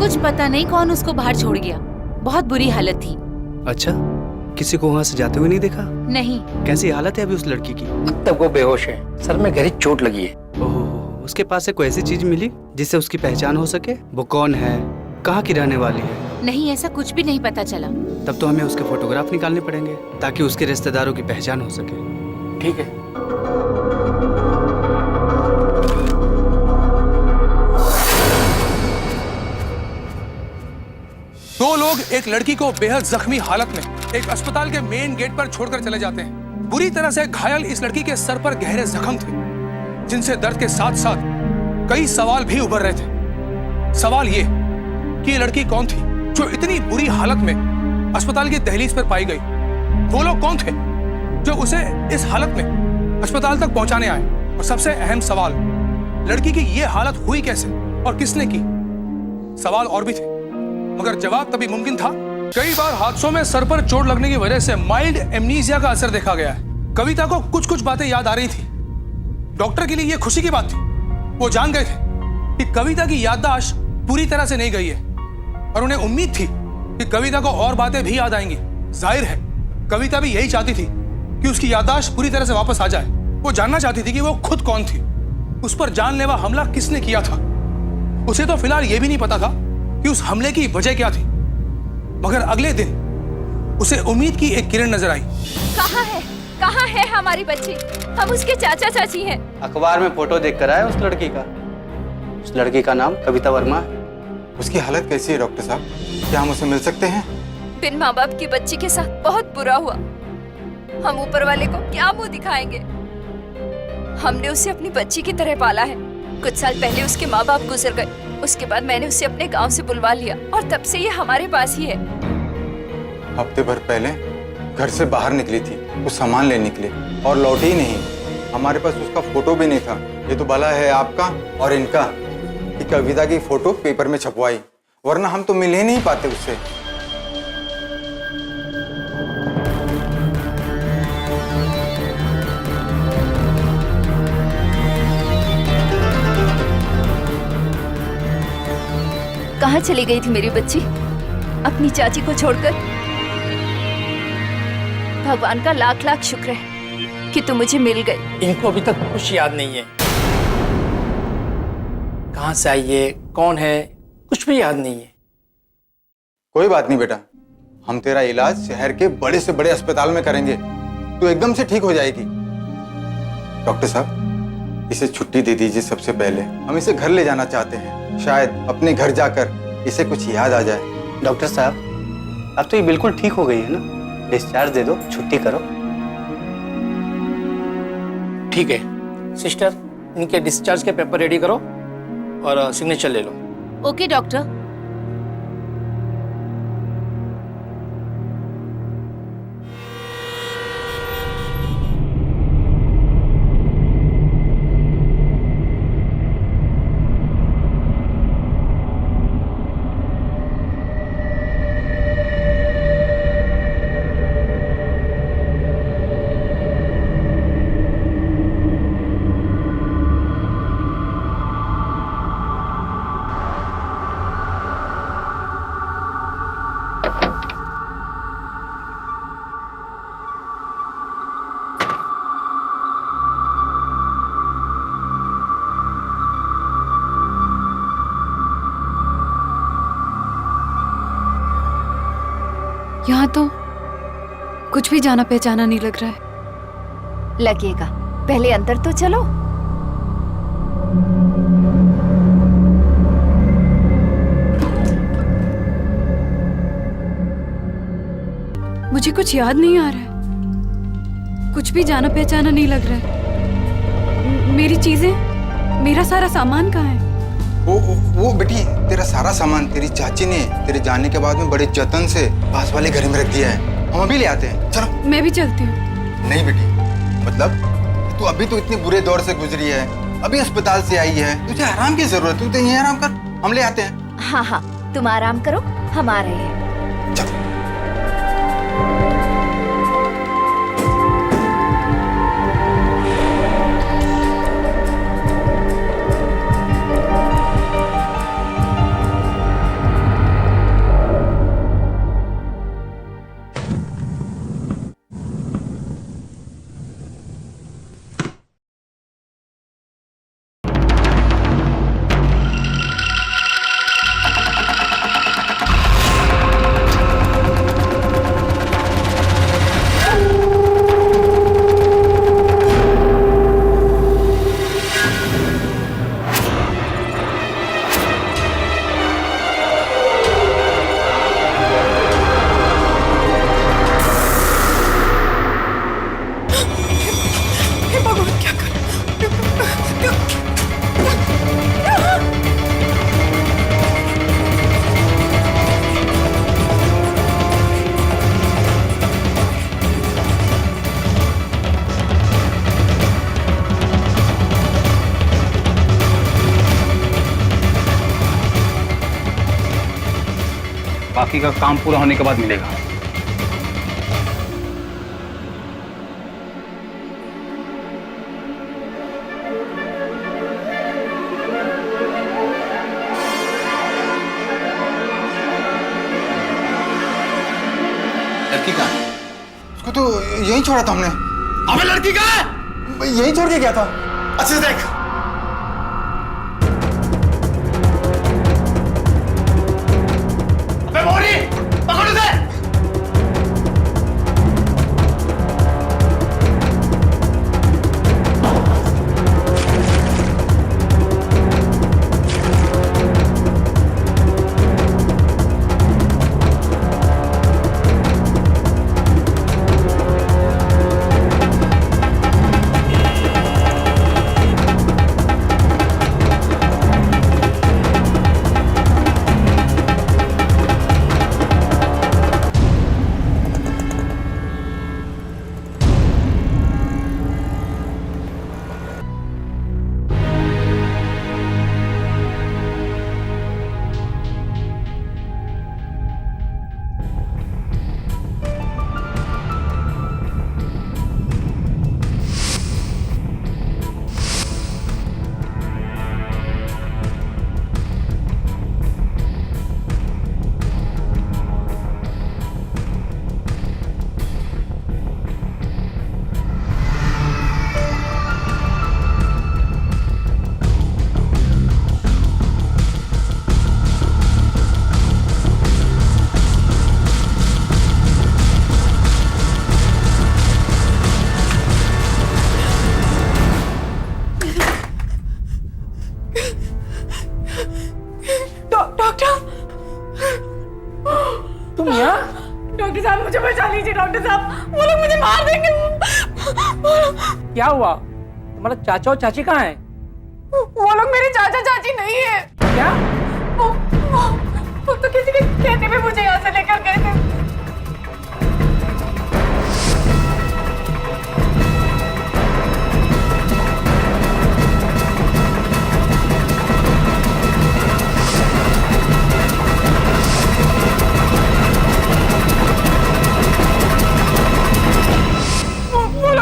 कुछ पता नहीं कौन उसको बाहर छोड़ गया। बहुत बुरी हालत थी। अच्छा, किसी को वहाँ से जाते हुए नहीं देखा? नहीं। कैसी हालत है अभी उस लड़की की? अब तक वो बेहोश है, सर में गहरी चोट लगी है। ओह, उसके पास से कोई ऐसी चीज मिली जिससे उसकी पहचान हो सके? वो कौन है, कहाँ की रहने वाली है? नहीं, ऐसा कुछ भी नहीं पता चला। तब तो हमें उसके फोटोग्राफ निकालने पड़ेंगे ताकि उसके रिश्तेदारों की पहचान हो सके। ठीक है। दो लोग एक लड़की को बेहद जख्मी हालत में एक अस्पताल के मेन गेट पर छोड़कर चले जाते हैं। बुरी तरह से घायल इस लड़की के सर पर गहरे जख्म थे, जिनसे दर्द के साथ साथ कई सवाल भी उभर रहे थे। सवाल ये कि ये लड़की कौन थी जो इतनी बुरी हालत में अस्पताल की दहलीज पर पाई गई? वो लोग कौन थे जो उसे इस हालत में अस्पताल तक पहुंचाने आए? और सबसे अहम सवाल, लड़की की ये हालत हुई कैसे और किसने की? सवाल और भी थे, मगर जवाब तभी मुमकिन था। कई बार हादसों में सर पर चोट लगने की वजह से माइल्ड एमनीसिया का असर देखा गया है। कविता को कुछ कुछ बातें याद आ रही थी। डॉक्टर के लिए यह खुशी की बात थी। वो जान गए थे कि कविता की याददाश्त पूरी तरह से नहीं गई है, और उन्हें उम्मीद थी कि कविता को और बातें भी याद आएंगी। जाहिर है कविता भी यही चाहती थी कि उसकी याददाश्त पूरी तरह से वापस आ जाए। वो जानना चाहती थी कि वो खुद कौन थी, उस पर जानलेवा हमला किसने किया था। उसे तो फिलहाल यह भी नहीं पता था कि उस हमले की वजह क्या थी, मगर अगले दिन उसे उम्मीद की एक किरण नजर आई। कहाँ है हमारी बच्ची? हम उसके चाचा चाची हैं। अखबार में फोटो देख कर आया उस लड़की का। उस लड़की का नाम कविता वर्मा है। उसकी हालत कैसी है डॉक्टर साहब? क्या हम उसे मिल सकते हैं? बिन माँ बाप की बच्ची के साथ बहुत बुरा हुआ। हम ऊपर वाले को क्या मुंह दिखाएंगे? हमने उसे अपनी बच्ची की तरह पाला है। कुछ साल पहले उसके माँ बाप गुजर गए। उसके बाद मैंने उसे अपने गांव से बुलवा लिया और तब से ये हमारे पास ही है। हफ्ते भर पहले घर से बाहर निकली थी, कुछ सामान लेने के लिए, और लौटी ही नहीं। हमारे पास उसका फोटो भी नहीं था। ये तो भला है आपका और इनका कि कविता की फोटो पेपर में छपवाई, वरना हम तो मिल ही नहीं पाते उससे। कहाँ चली गई थी मेरी बच्ची अपनी चाची को छोड़कर? भगवान का लाख लाख शुक्र है कि तुम मुझे मिल गई। इनको अभी तक कुछ याद नहीं है। कहाँ से आई है, कौन है, कुछ भी याद नहीं है। कोई बात नहीं बेटा, हम तेरा इलाज शहर के बड़े से बड़े अस्पताल में करेंगे। तू एकदम से ठीक हो जाएगी। डॉक्टर साहब, इसे छुट्टी दे दीजिए। सबसे पहले हम इसे घर ले जाना चाहते हैं। शायद अपने घर जाकर इसे कुछ याद आ जाए। डॉक्टर साहब, अब तो ये बिल्कुल ठीक हो गई है ना? डिस्चार्ज दे दो, छुट्टी करो। ठीक है सिस्टर, इनके डिस्चार्ज के पेपर रेडी करो और सिग्नेचर ले लो। Okay doctor. यहाँ तो कुछ भी जाना पहचाना नहीं लग रहा है। लगेगा, पहले अंदर तो चलो। मुझे कुछ याद नहीं आ रहा है। कुछ भी जाना पहचाना नहीं लग रहा है। मेरी चीजें, मेरा सारा सामान कहाँ है? वो बेटी, तेरा सारा सामान तेरी चाची ने तेरे जाने के बाद में बड़े जतन से पास वाले घर में रख दिया है। हम अभी ले आते हैं, चलो। मैं भी चलती हूँ। नहीं बेटी, मतलब तू अभी तो इतने बुरे दौर से गुजरी है, अभी अस्पताल से आई है, तुझे आराम की जरूरत है। तू यहीं आराम कर, हम ले आते हैं। हाँ हाँ, तुम आराम करो, हम आ रहे हैं। चलो। बाकी का काम पूरा होने के बाद मिलेगा। लड़की कहाँ है? उसको तो यहीं छोड़ा था हमने। अबे लड़की कहाँ है? यहीं छोड़ के गया था। अच्छे से देख। अबे मोरी, पकड़ उसे। डॉक्टर साहब मुझे बचा लीजिए। डॉक्टर साहब वो लोग मुझे मार देंगे। क्या हुआ? तुम्हारा चाचा और चाची कहाँ है? वो लोग मेरे चाचा चाची नहीं है। क्या? वो तो किसी के कहने पे मुझे यहाँ से लेकर गए थे।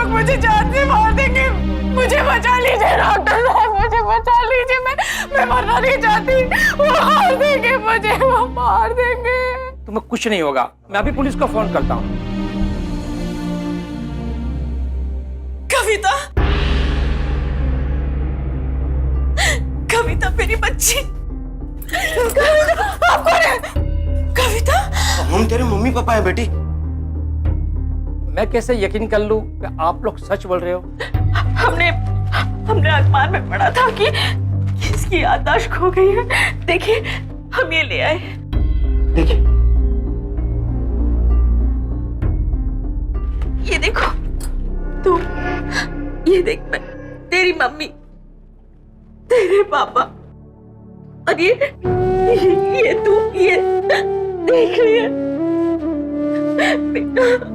मुझे जान से मार देंगे। मुझे बचा लीजिए डॉक्टर साहब, मुझे बचा लीजिए। मैं मरना नहीं चाहती। वो मार देंगे मुझे, वो मार देंगे। तुम्हें कुछ नहीं होगा, मैं अभी पुलिस को फोन करता हूँ। कविता, कविता मेरी बच्ची। कविता, आप कौन है? कविता, हम तेरे मम्मी पापा है बेटी। मैं कैसे यकीन कर लूं कि आप लोग सच बोल रहे हो? हमने अखबार में पढ़ा था कि इसकी याददाश्त खो गई है। देखिए, हम ये ले आए। देखिए, ये देखो तुम, ये देख मैं, तेरी मम्मी, तेरे पापा, और ये तू, ये देख रही है बेटा।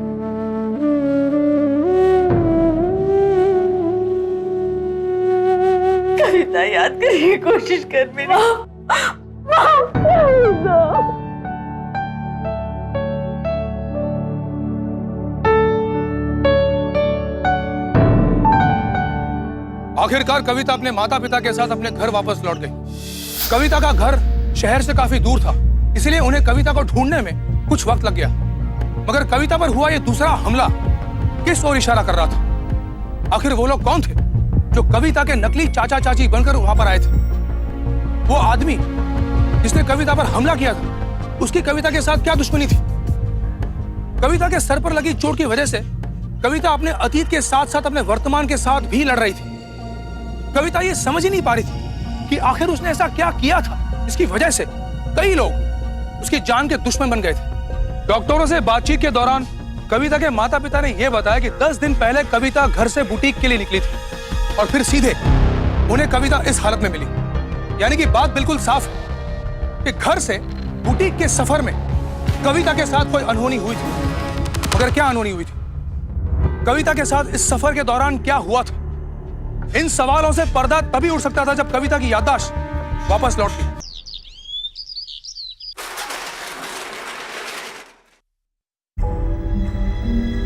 कविता, याद करने की कोशिश कर मेरी। आखिरकार कविता अपने माता पिता के साथ अपने घर वापस लौट गई। कविता का घर शहर से काफी दूर था, इसलिए उन्हें कविता को ढूंढने में कुछ वक्त लग गया। मगर कविता पर हुआ यह दूसरा हमला किस ओर इशारा कर रहा था? आखिर वो लोग कौन थे जो कविता के नकली चाचा चाची बनकर वहां पर आए थे? वो आदमी जिसने कविता पर हमला किया था, उसकी कविता के साथ क्या दुश्मनी थी? कविता के सर पर लगी चोट की वजह से कविता अपने अतीत के साथ साथ अपने वर्तमान के साथ भी लड़ रही थी। कविता ये समझ ही नहीं पा रही थी कि आखिर उसने ऐसा क्या किया था, इसकी वजह से कई लोग उसकी जान के दुश्मन बन गए थे। डॉक्टरों से बातचीत के दौरान कविता के माता पिता ने यह बताया कि 10 दिन पहले कविता घर से बुटीक के लिए निकली थी और फिर सीधे उन्हें कविता इस हालत में मिली। यानी कि बात बिल्कुल साफ है कि घर से बुटीक के सफर में कविता के साथ कोई अनहोनी हुई थी। मगर क्या अनहोनी हुई थी? कविता के साथ इस सफर के दौरान क्या हुआ था? इन सवालों से पर्दा तभी उड़ सकता था जब कविता की याददाश्त वापस लौटती।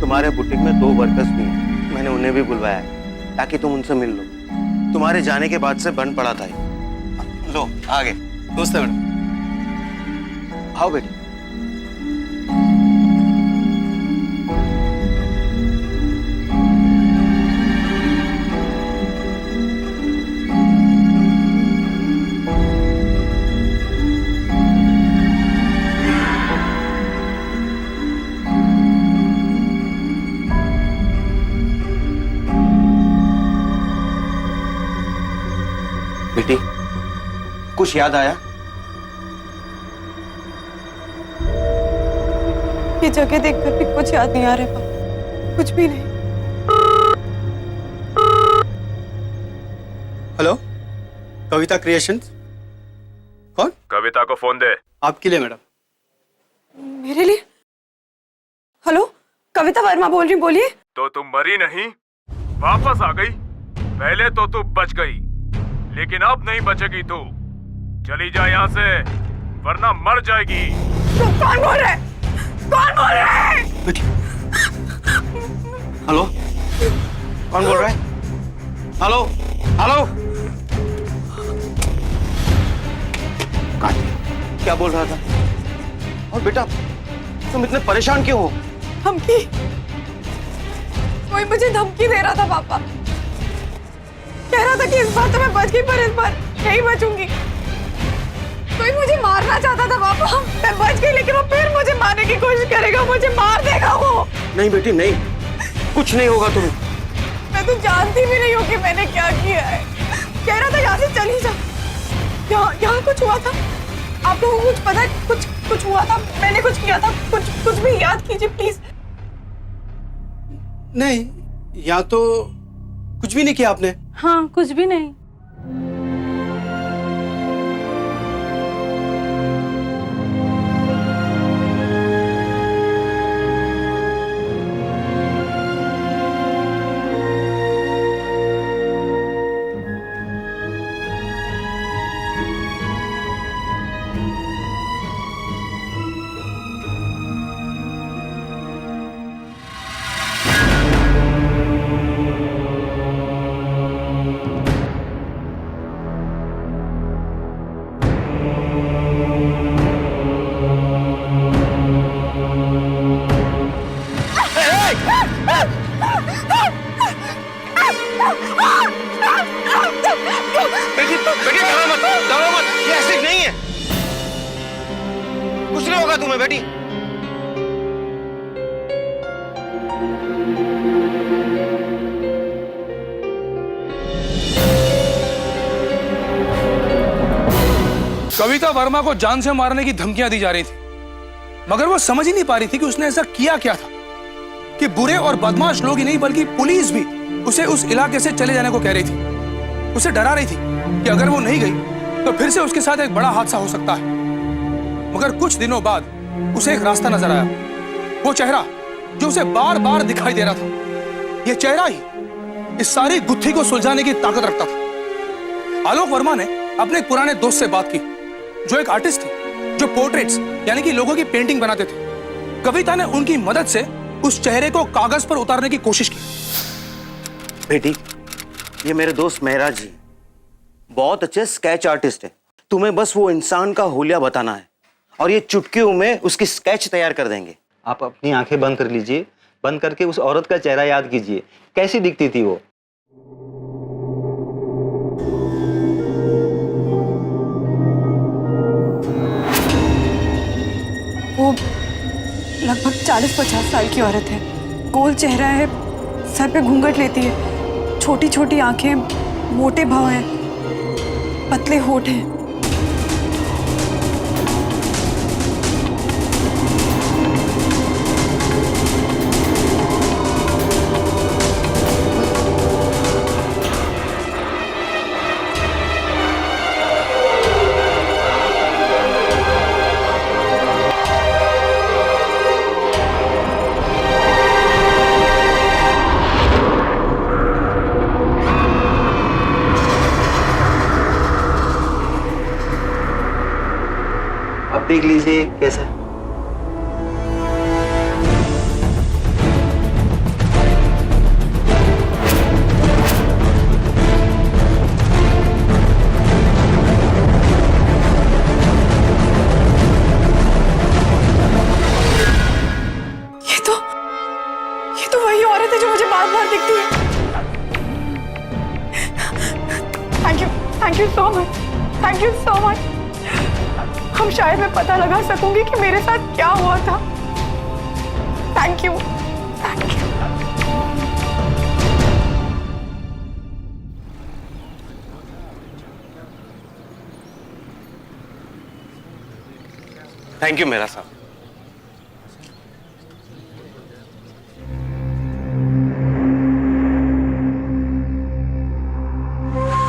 तुम्हारे बुटीक में 2 वर्कर्स भी हैं। मैंने उन्हें भी बुलवाया है ताकि तुम उनसे मिल लो। तुम्हारे जाने के बाद से बंद पड़ा था ये। लो आ गए। दोस्त है मैडम। आओ बेटी। बेटी कुछ याद आया? ये जगह देखकर भी कुछ याद नहीं आ रहा पापा, कुछ भी नहीं। हेलो, कविता क्रिएशंस। कौन? कविता को फोन दे। आपके लिए मैडम। मेरे लिए? हेलो, कविता वर्मा बोल रही, बोलिए। तो तुम मरी नहीं, वापस आ गई। पहले तो तू बच गई, लेकिन अब नहीं बचेगी तू। चली जा यहाँ से, वरना मर जाएगी। कौन बोल रहा है? कौन बोल रहा है? हेलो, कौन बोल रहा है? हेलो हेलो, क्या बोल रहा था? और बेटा तुम इतने परेशान क्यों हो? धमकी, कोई मुझे धमकी दे रहा था पापा। कह रहा था कि इस बार तो मैं बच गई, पर इस बार नहीं बचूंगी। कोई मुझे मारना चाहता था पापा। मैं बच गई, लेकिन वो फिर मुझे मारने की कोशिश करेगा, मुझे मार देगा वो। नहीं बेटी नहीं, कुछ नहीं होगा तुम्हें। मैं तो जानती भी नहीं हूँ कि मैंने क्या किया है। कह रहा था यहाँ से चली जा। यहाँ कुछ हुआ था? आप लोगों को कुछ पता है? कुछ हुआ था? मैंने कुछ किया था? कुछ भी याद कीजिए प्लीज। नहीं, यहाँ तो कुछ भी नहीं किया आपने। हाँ, कुछ भी नहीं। बेटी डरो मत, ये एसिड नहीं है। कुछ नहीं होगा तुम्हें बेटी। कविता वर्मा को जान से मारने की धमकियां दी जा रही थी, मगर वो समझ ही नहीं पा रही थी कि उसने ऐसा किया क्या था कि बुरे और बदमाश लोग ही नहीं बल्कि पुलिस भी उसे उस इलाके से चले जाने को कह रही थी। उसे डरा रही थी कि अगर वो नहीं गई तो फिर से उसके साथ एक बड़ा हादसा हो सकता है। मगर कुछ दिनों बाद उसे एक रास्ता नजर आया, वो चेहरा जो उसे बार बार दिखाई दे रहा था। ये चेहरा ही इस सारी गुत्थी को सुलझाने की ताकत रखता था। आलोक वर्मा ने अपने एक पुराने दोस्त से बात की, जो एक आर्टिस्ट थे, जो पोर्ट्रेट्स यानी कि लोगों की पेंटिंग बनाते थे। कविता ने उनकी मदद से उस चेहरे को कागज पर उतारने की कोशिश की। बेटी, ये मेरे दोस्त महराज जी बहुत अच्छे स्केच आर्टिस्ट है। तुम्हें बस वो इंसान का हुलिया बताना है और ये चुटकियों में उसकी स्केच तैयार कर देंगे। आप अपनी आंखें बंद कर लीजिए, बंद करके उस औरत का चेहरा याद कीजिए, कैसी दिखती थी वो। वो लगभग 40-50 साल की औरत है, गोल चेहरा है, सर पे घूंघट लेती है, छोटी छोटी आंखें, मोटे भाव हैं, पतले होठ हैं। देख लीजिए कैसा। Thank you so much. हम शायद मैं पता लगा सकूंगी कि मेरे साथ क्या हुआ था। Thank you, thank you. Thank you मेरा साहब।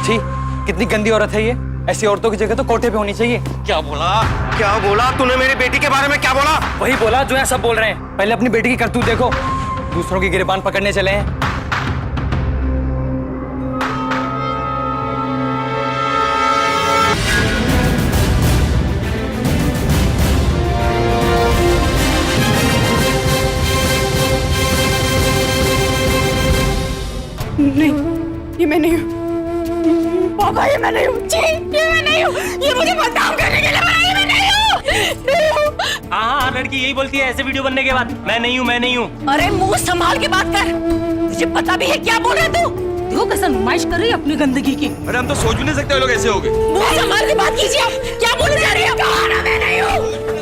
छी, कितनी गंदी औरत है ये। ऐसी औरतों की जगह तो कोठे पे होनी चाहिए। क्या बोला तूने मेरी बेटी के बारे में? क्या बोला? वही बोला जो है सब बोल रहे हैं। पहले अपनी बेटी की करतूत देखो, दूसरों की गिरबान पकड़ने चले हैं। नहीं, ये मैं नहीं हूँ पापा, ये मैं नहीं हूँ। जी, ये मैं नहीं हूँ। ये मुझे बदनाम करने के लिए बना, ये मैं नहीं हूँ। हाँ, लड़की यही बोलती है ऐसे वीडियो बनने के बाद, मैं नहीं हूँ, मैं नहीं हूँ। अरे मुंह संभाल के बात कर, तुझे पता भी है क्या बोल रहे तू? देखो कैसे नुमाइश कर रही है अपनी गंदगी की। अरे हम तो सोच भी नहीं सकते वो लोग ऐसे हो गए। मुंह संभाल के बात कीजिए आप, क्या बोलने जा रही है? कहा ना मैं नहीं हूँ,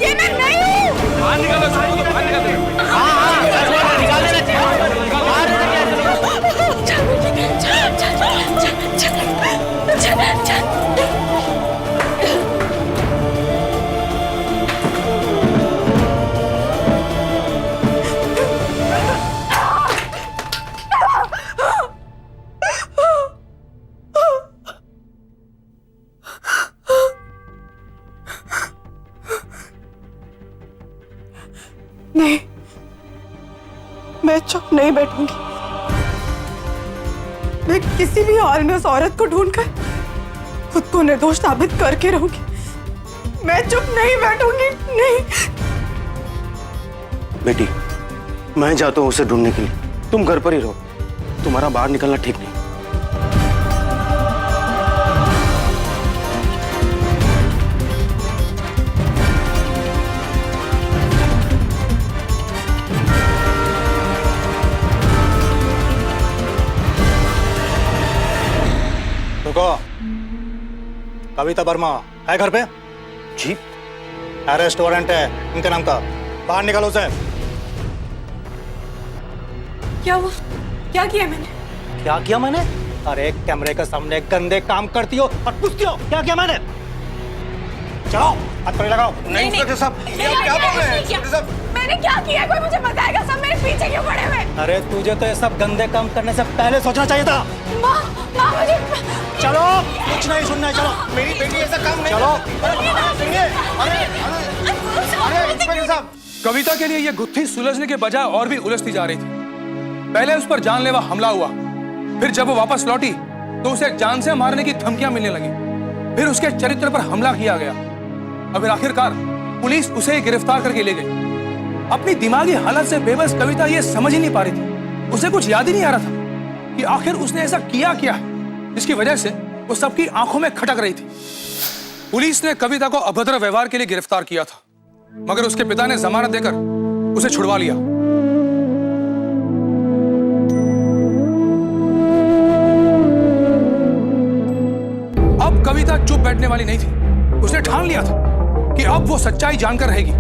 ये मैं नहीं हूँ। बाहर निकालो, सबको बाहर निकालो। नहीं, मैं चुप नहीं बैठूंगी। मैं किसी भी हाल में उस औरत को ढूंढकर खुद को निर्दोष साबित करके रहूंगी। मैं चुप नहीं बैठूंगी, नहीं। बेटी, मैं जाता हूँ उसे ढूंढने के लिए, तुम घर पर ही रहो। तुम्हारा बाहर निकलना ठीक नहीं। कविता वर्मा है घर पे? जी। अरेस्ट वारंट है इनके नाम का, बाहर निकालो उसे। क्या हुआ? क्या किया मैंने? क्या किया मैंने? अरे कैमरे के सामने गंदे काम करती हो और पूछती हो क्या किया मैंने? चलो हाथ पर लगाओ। नहीं इंस्पेक्टर साहब, ये आप क्या बोल रहे हैं? इंस्पेक्टर साहब, मैंने क्या किया? कोई मुझे बताएगा? सब मेरे पीछे क्यों पड़े हुए? अरे तुझे तो ये सब गंदे काम करने से पहले सोचना चाहिए था। माँ, माँ मुझे। चलो, कुछ नहीं सुनना है, चलो। मेरी बेटी ऐसा काम नहीं। चलो। अरे इंस्पेक्टर साहब, कविता के लिए ये गुत्थी सुलझने के बजाय और भी उलझती जा रही थी। पहले उस पर जानलेवा हमला हुआ, फिर जब वो वापस लौटी तो उसे जान से मारने की धमकियां मिलने लगी, फिर उसके चरित्र पर हमला किया गया। अब आखिरकार पुलिस उसे गिरफ्तार करके ले गई। अपनी दिमागी हालत से बेबस कविता ये समझ ही नहीं पा रही थी, उसे कुछ याद ही नहीं आ रहा था कि आखिर उसने ऐसा किया क्या है जिसकी वजह से वो सबकी आंखों में खटक रही थी। पुलिस ने कविता को अभद्र व्यवहार के लिए गिरफ्तार किया था, मगर उसके पिता ने जमानत देकर उसे छुड़वा लिया। अब कविता चुप बैठने वाली नहीं थी। उसने ठान लिया था कि अब वो सच्चाई जानकर रहेगी।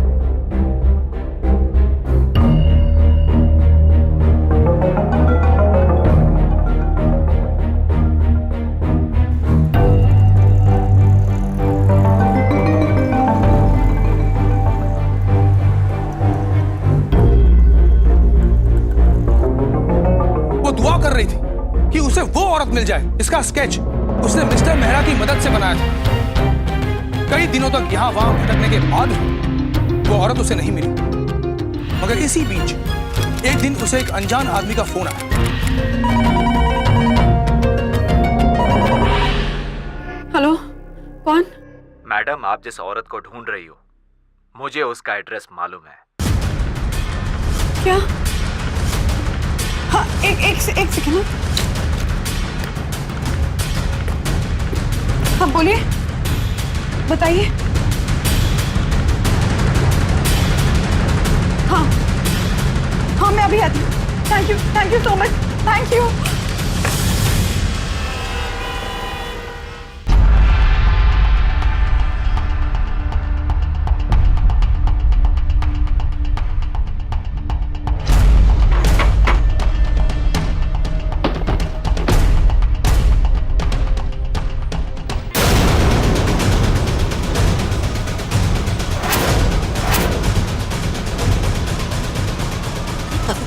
वो दुआ कर रही थी कि उसे वो औरत मिल जाए इसका स्केच उसने मिस्टर मेहरा की मदद से बनाया था। कई दिनों तक यहां वहां भटकने के बाद वो औरत उसे नहीं मिली, मगर इसी बीच एक दिन उसे एक अनजान आदमी का फोन आया। हेलो, कौन? मैडम, आप जिस औरत को ढूंढ रही हो, मुझे उसका एड्रेस मालूम है। क्या? हाँ, एक सेकंड। हाँ बोलिए, बताइए। हाँ हाँ, मैं अभी आती हूँ। Thank you so much, thank you.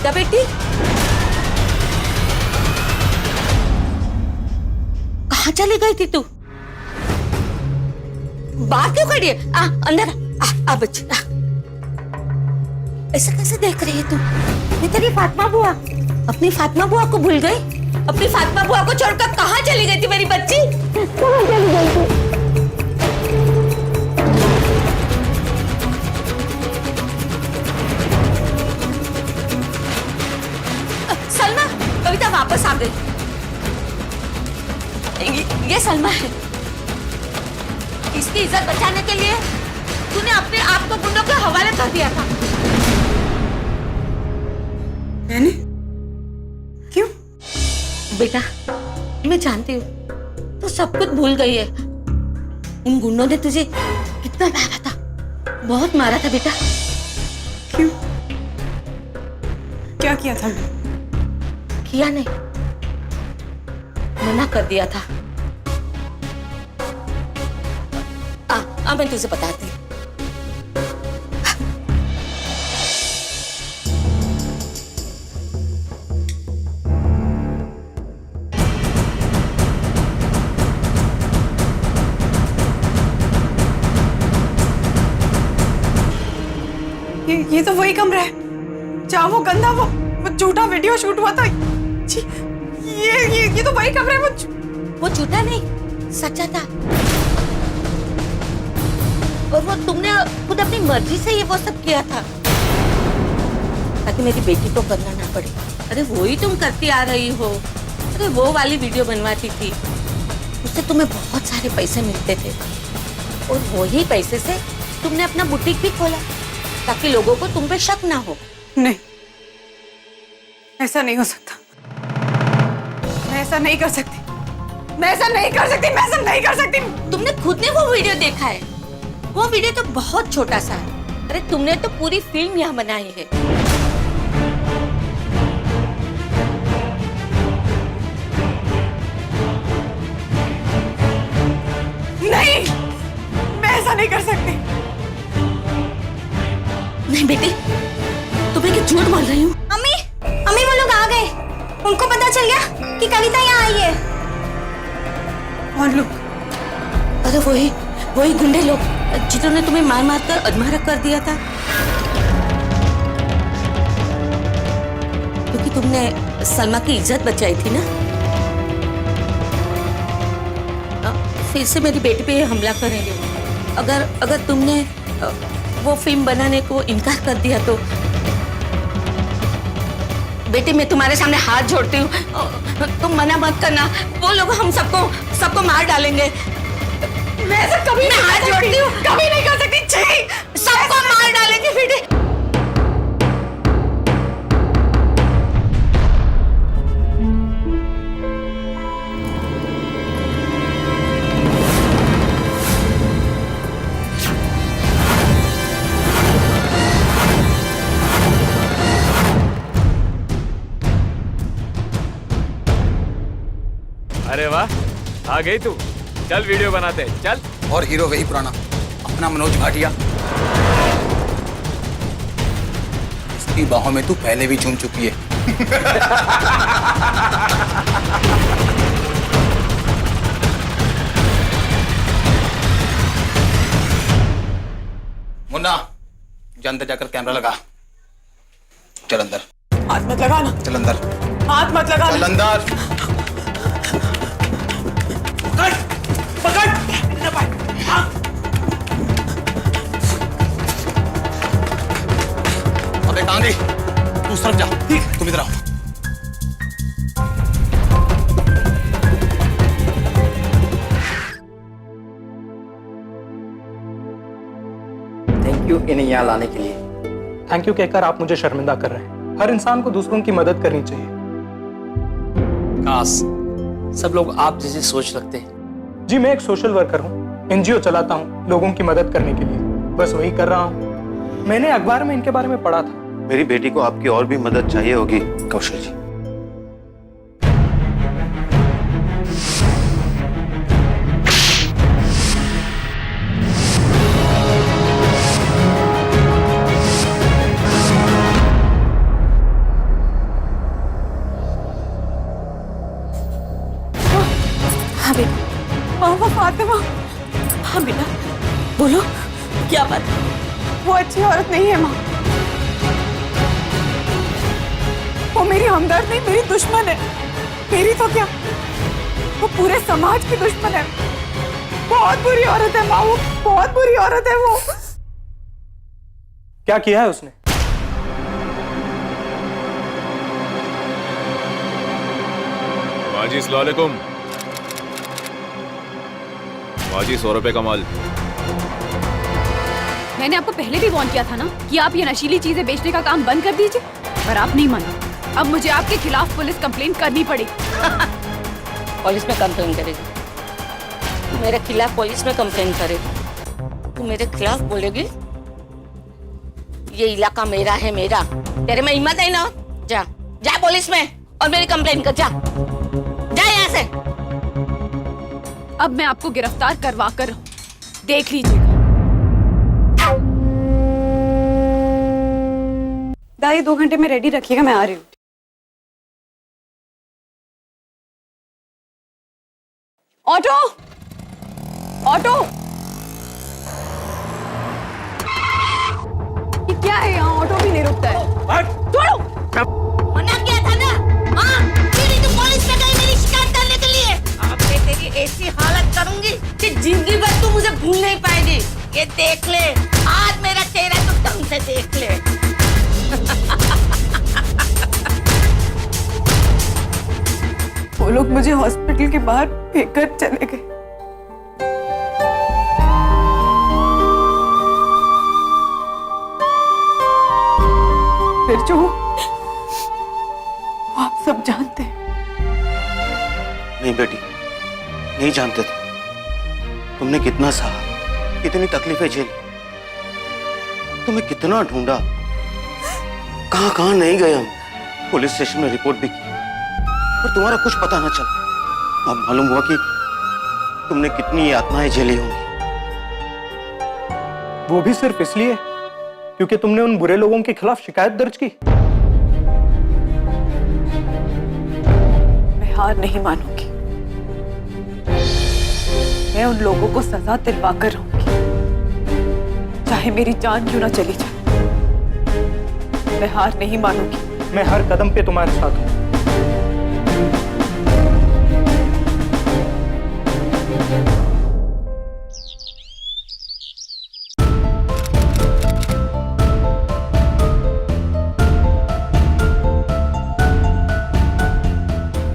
क्या बेटी? कहाँ चली गई थी तू? बात क्यों कर रही है? अंदर आ बच्ची आ। ऐसा कैसे देख रही है तू? ये तेरी फातिमा बुआ, अपनी फातिमा बुआ को भूल गई? अपनी फातिमा बुआ को छोड़कर कहाँ चली गई थी मेरी बच्ची? कहाँ चली गई थी? सलमा, कविता वापस आ गई। ये सलमा है। इसकी इज्जत बचाने के लिए तूने अपने आप को गुंडों के हवाले कर दिया था। मैंने? क्यों? बेटा, मैं जानती हूँ तू सब कुछ भूल गई है। उन गुंडों ने तुझे कितना मारा था, बहुत मारा था बेटा। क्यों? क्या किया था? किया नहीं, मना कर दिया था। मैं तुझे बताती हूँ। ये तो वही कमरा है जहाँ वो गंदा वो झूठा वीडियो शूट हुआ था। ये तो वही कमरा है। वो झूठा नहीं, सच्चा था। और वो तुमने खुद अपनी मर्जी से ये वो सब किया था ताकि मेरी बेटी को करना ना पड़े। अरे वो ही तुम करती आ रही हो। अरे वो वाली वीडियो बनवाती थी, उससे तुम्हें बहुत सारे पैसे मिलते थे और वही पैसे से तुमने अपना बुटीक भी खोला ताकि लोगों को तुम पे शक ना हो। नहीं, ऐसा नहीं हो सकता। मैं ऐसा नहीं कर सकती। मैं ऐसा नहीं कर सकती। मैं ऐसा नहीं कर सकती। तुमने खुद ने वो वीडियो देखा है। वो वीडियो तो बहुत छोटा सा है। अरे तुमने तो पूरी फिल्म यहाँ बनाई है। नहीं, मैं ऐसा नहीं कर सकती। नहीं बेटी, तुम्हें क्या झूठ बोल रही हूँ? अम्मी, अम्मी वो लोग आ गए। उनको पता चल गया कि कविता यहाँ आई है। कौन लोग? अरे वही गुंडे लोग जिन्होंने तुम्हें मार मार कर अधमरा कर दिया था क्योंकि तुमने सलमा की इज्जत बचाई थी ना। फिर से मेरी बेटी पे हमला करेंगे। अगर तुमने वो फिल्म बनाने को इनकार कर दिया तो बेटी मैं तुम्हारे सामने हाथ जोड़ती हूँ, तुम मना मत करना। वो लोग हम सबको मार डालेंगे। मैं ऐसा कभी नहीं हाथ जोड़ती हूँ, कभी नहीं कर सकती। छी, सबको मार डालेंगे बेटी। अरे वाह, आ गई तू। चल वीडियो बनाते हैं, चल। और हीरो वही पुराना, अपना मनोज भाटिया। इसकी बाहों में तू पहले भी झूम चुकी है। मुन्ना, जा अंदर जाकर कैमरा लगा। चल अंदर। हाथ मत लगाना। चल अंदर। हाथ मत लगाना। चल अंदर। पकड़। अबे कांदी, तू उस तरफ जा। ठीक, तुम इधर आओ। थैंक यू इन्हें यहाँ लाने के लिए। थैंक यू कहकर आप मुझे शर्मिंदा कर रहे हैं। हर इंसान को दूसरों की मदद करनी चाहिए। काश सब लोग आप जैसे सोच रखते हैं। जी, मैं एक सोशल वर्कर हूँ, एनजीओ चलाता हूँ लोगों की मदद करने के लिए। बस वही कर रहा हूँ। मैंने अखबार में इनके बारे में पढ़ा था। मेरी बेटी को आपकी और भी मदद चाहिए होगी कौशल जी। औरत नहीं है माँ। वो मेरी हमदर्द नहीं, मेरी दुश्मन है। मेरी तो क्या, वो पूरे समाज की दुश्मन है। बहुत बुरी औरत है माँ, वो बहुत बुरी औरत है वो। क्या किया है उसने? माजी अस्सलाम वालेकुम। माजी 100 रुपए का माल। मैंने आपको पहले भी वार्न किया था ना कि आप ये नशीली चीजें बेचने का काम बंद कर दीजिए, पर आप नहीं माने। अब मुझे आपके खिलाफ पुलिस कंप्लेंट करनी पड़ेगी। पुलिस में कंप्लेन करेगी? तू मेरे खिलाफ पुलिस में कंप्लेन करेगी? तू मेरे खिलाफ बोलेगी? ये इलाका मेरा है, मेरा। तेरे में हिम्मत है ना? जा जा पुलिस में और मेरी कंप्लेन कर। जा जा यहाँ से। अब मैं आपको गिरफ्तार करवा कर देख लीजिएगा। दादी 2 घंटे में रेडी रखिएगा, मैं आ रही हूँ। ऑटो, ऑटो, ये क्या है यहाँ? ऑटो भी नहीं रुकता है। छोड़ो। मना किया था ना? हाँ, फिर तू पुलिस में गई मेरी शिकायत करने के लिए। अब मैं तेरी ऐसी हालत करूंगी कि जिंदगी भर तू मुझे भूल नहीं पाएगी। ये देख ले, आज मेरा चेहरा तो ढंग से देख ले। वो लोग मुझे हॉस्पिटल के बाहर फेंककर चले गए। फिर जो आप सब जानते हैं। नहीं बेटी, नहीं जानते थे। तुमने कितना सहा, कितनी तकलीफें झेली, तुम्हें कितना ढूंढा, कहां कहां नहीं गए हम। पुलिस स्टेशन में रिपोर्ट भी की, पर तुम्हारा कुछ पता न चला। अब मालूम हुआ कि तुमने कितनी यातनाएं झेली होंगी। वो भी सिर्फ इसलिए क्योंकि तुमने उन बुरे लोगों के खिलाफ शिकायत दर्ज की। मैं हार नहीं मानूंगी। मैं उन लोगों को सजा दिलवा कर रहूंगी, चाहे मेरी जान क्यों ना चली जाए। मैं हार नहीं मानूंगी। मैं हर कदम पे तुम्हारे साथ हूं।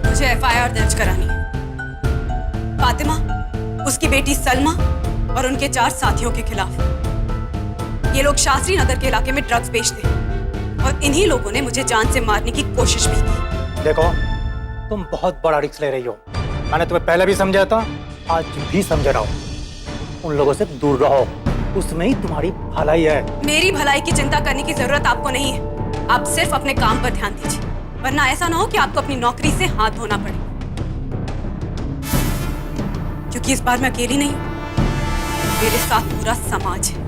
मुझे FIR दर्ज करानी है। फातिमा, उसकी बेटी सलमा और उनके 4 साथियों के खिलाफ। ये लोग शास्त्री नगर के इलाके में ड्रग्स बेचते हैं और इन्हीं लोगों ने मुझे जान से मारने की कोशिश भी की। देखो, तुम बहुत बड़ा रिस्क ले रही हो। मैंने तुम्हें पहले भी समझाया था, आज भी समझ रहा हूँ। उन लोगों से दूर रहो, उसमें ही तुम्हारी भलाई है। मेरी भलाई की चिंता करने की जरूरत आपको नहीं है। आप सिर्फ अपने काम पर ध्यान दीजिए, वरना ऐसा ना हो कि आपको अपनी नौकरी से हाथ धोना पड़े। क्योंकि इस बार मैं अकेली नहीं हूं, मेरे साथ पूरा समाज है।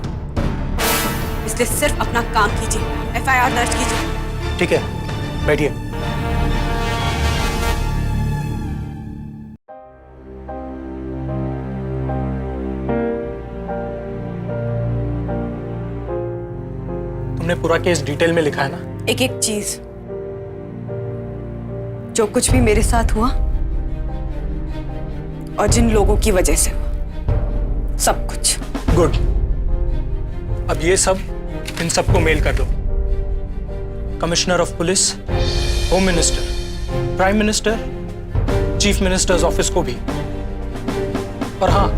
इसलिए सिर्फ अपना काम कीजिए, FIR दर्ज कीजिए। ठीक है, बैठिए। तुमने पूरा केस डिटेल में लिखा है ना? एक एक चीज, जो कुछ भी मेरे साथ हुआ और जिन लोगों की वजह से हुआ, सब कुछ। गुड। अब ये सब इन सबको मेल कर दो। Commissioner of police, home minister, prime minister, chief minister's office को भी। और हाँ,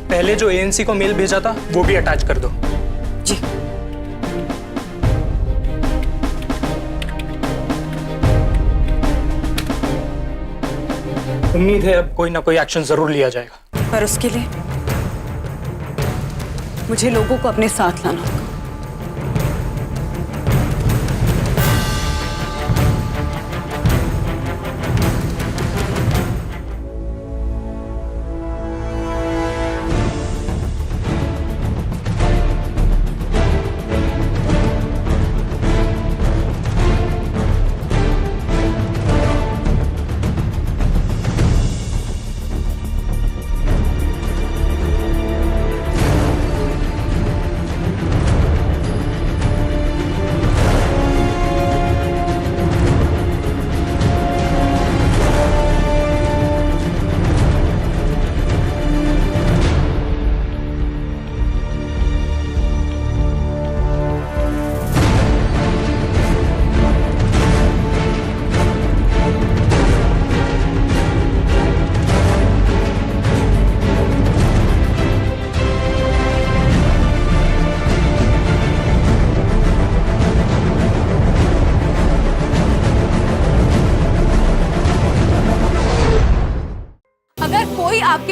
पहले जो ANC को मेल भेजा था वो भी अटैच कर दो। जी। उम्मीद है अब कोई ना कोई एक्शन जरूर लिया जाएगा। पर उसके लिए मुझे लोगों को अपने साथ लाना होगा।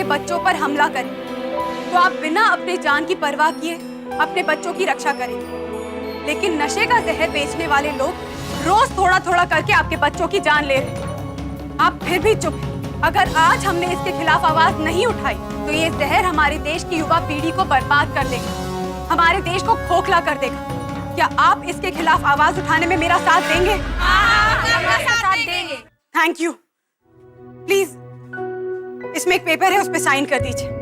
आपके बच्चों पर हमला करे तो आप बिना अपने जान की परवाह किए अपने बच्चों की रक्षा करेंगे। लेकिन नशे का जहर बेचने वाले लोग रोज थोड़ा थोड़ा करके आपके बच्चों की जान ले रहे हैं। आप फिर भी चुप हैं। अगर आज हमने इसके खिलाफ आवाज नहीं उठाई तो ये जहर हमारे देश की युवा पीढ़ी को बर्बाद कर देगा, हमारे देश को खोखला कर देगा। क्या आप इसके खिलाफ आवाज उठाने में मेरा साथ देंगे? साथ देंगे। Thank you. प्लीज इसमें एक पेपर है, उस पर साइन कर दीजिए।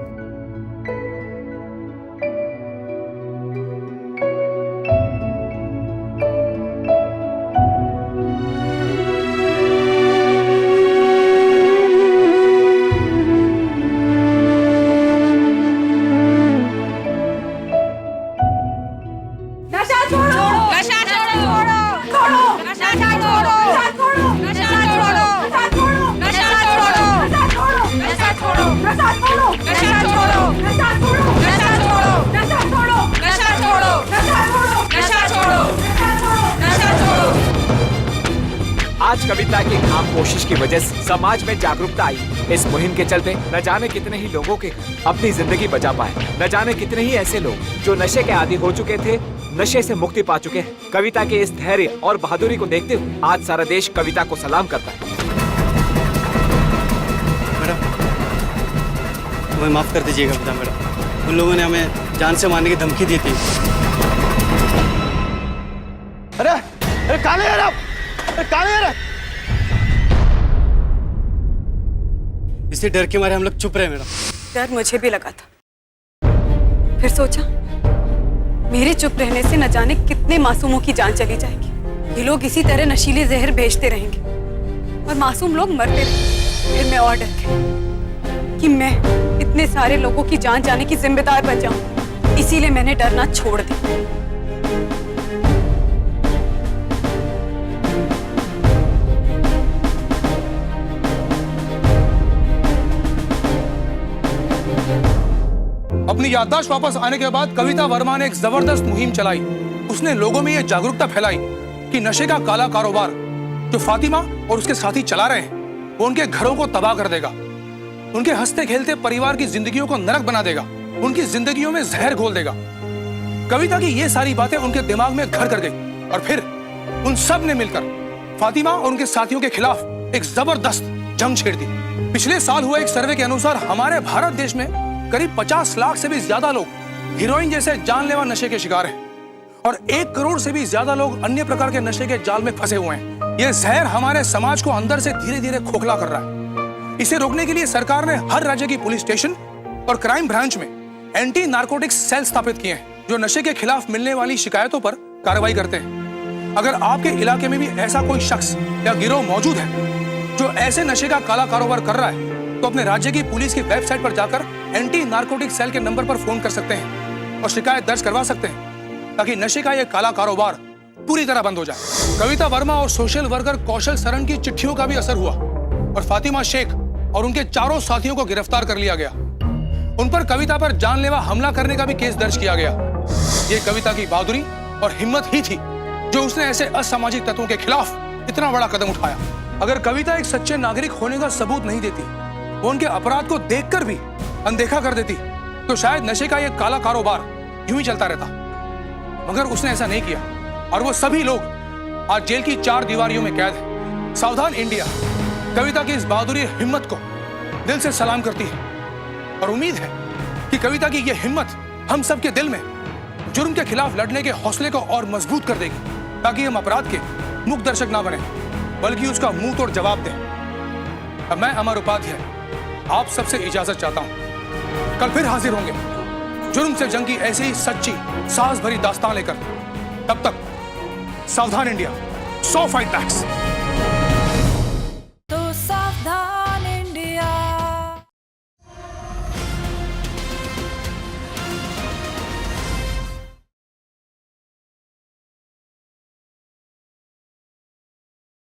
आज कविता की खाम कोशिश की वजह से समाज में जागरूकता आई। इस मुहिम के चलते न जाने कितने ही लोगों के अपनी जिंदगी बचा पाए, न जाने कितने ही ऐसे लोग जो नशे के आदी हो चुके थे नशे से मुक्ति पा चुके हैं। कविता के इस धैर्य और बहादुरी को देखते हुए आज सारा देश कविता को सलाम करता है। मैडम, हमें माफ कर दीजिएगा मैडम। उन लोगों ने हमें जान से मारने की धमकी दी थी। अरे अरे काले यार आप, काले यार। इसी डर के मारे हम लोग चुप रहे मैडम। डर मुझे भी लगा था, फिर सोचा मेरे चुप रहने से न जाने कितने मासूमों की जान चली जाएगी। ये लोग इसी तरह नशीले जहर बेचते रहेंगे और मासूम लोग मरते रहेंगे। फिर मैं और डर गई कि मैं इतने सारे लोगों की जान जाने की जिम्मेदार बन जाऊं। इसीलिए मैंने डरना छोड़ दिया। अपनी याददाश्त वापस आने के बाद कविता वर्मा ने एक जबरदस्त मुहिम चलाई। उसने लोगों में यह जागरूकता फैलाई कि नशे का काला कारोबार जो फातिमा और उसके साथी चला रहे हैं वो उनके घरों को तबाह कर देगा, उनके हंसते खेलते परिवार की जिंदगियों को नरक बना देगा, उनकी जिंदगियों में जहर घोल देगा। कविता की ये सारी बातें उनके दिमाग में घर कर गई और फिर उन सब ने मिलकर फातिमा और उनके साथियों के खिलाफ एक जबरदस्त जंग छेड़ दी। पिछले साल हुआ एक सर्वे के अनुसार हमारे भारत देश में करीब 50 लाख से भी ज्यादा लोग हीरोइन जैसे जानलेवा नशे के शिकार हैं और 1 करोड़ से भी ज्यादा लोग अन्य प्रकार के नशे के जाल में फंसे हुए हैं। यह जहर हमारे समाज को अंदर से धीरे धीरे खोखला कर रहा है। इसे रोकने के लिए सरकार ने हर राज्य की पुलिस स्टेशन और क्राइम ब्रांच में एंटी नार्कोटिक्स सेल स्थापित किए हैं जो नशे के खिलाफ मिलने वाली शिकायतों पर कार्रवाई करते हैं। अगर आपके इलाके में भी ऐसा कोई शख्स या गिरोह मौजूद है जो ऐसे नशे का काला कारोबार कर रहा है तो अपने राज्य की पुलिस की वेबसाइट पर जाकर एंटी नार्कोटिक सेल के नंबर पर फोन कर सकते हैं और शिकायत दर्ज करवा सकते हैं ताकि नशे का यह काला कारोबार पूरी तरह बंद हो जाए। कविता वर्मा और सोशल वर्कर कौशल सरन की चिट्ठियों का भी असर हुआ और फातिमा शेख और उनके चारों साथियों को गिरफ्तार कर लिया गया। उन पर कविता पर जानलेवा हमला करने का भी केस दर्ज किया गया। ये कविता की बहादुरी और हिम्मत ही थी जो उसने ऐसे असामाजिक तत्वों के खिलाफ इतना बड़ा कदम उठाया। अगर कविता एक सच्चे नागरिक होने का सबूत नहीं देती, वो उनके अपराध को देखकर भी अनदेखा कर देती, तो शायद नशे का यह काला कारोबार यूं ही चलता रहता। मगर उसने ऐसा नहीं किया और वो सभी लोग आज जेल की 4 दीवारियों में कैद है। सावधान इंडिया कविता की इस बहादुरी हिम्मत को दिल से सलाम करती है और उम्मीद है कि कविता की यह हिम्मत हम सबके दिल में जुर्म के खिलाफ लड़ने के हौसले को और मजबूत कर देगी ताकि हम अपराध के मुख्य दर्शक ना बने बल्कि उसका मुंह तोड़ जवाब दें। अब मैं अमर उपाध्याय आप सबसे इजाजत चाहता हूं। कल फिर हाजिर होंगे जुर्म से जंग की ऐसी ही सच्ची साहस भरी दास्तान लेकर। तब तक सावधान इंडिया, 100 फाइट बैक्स।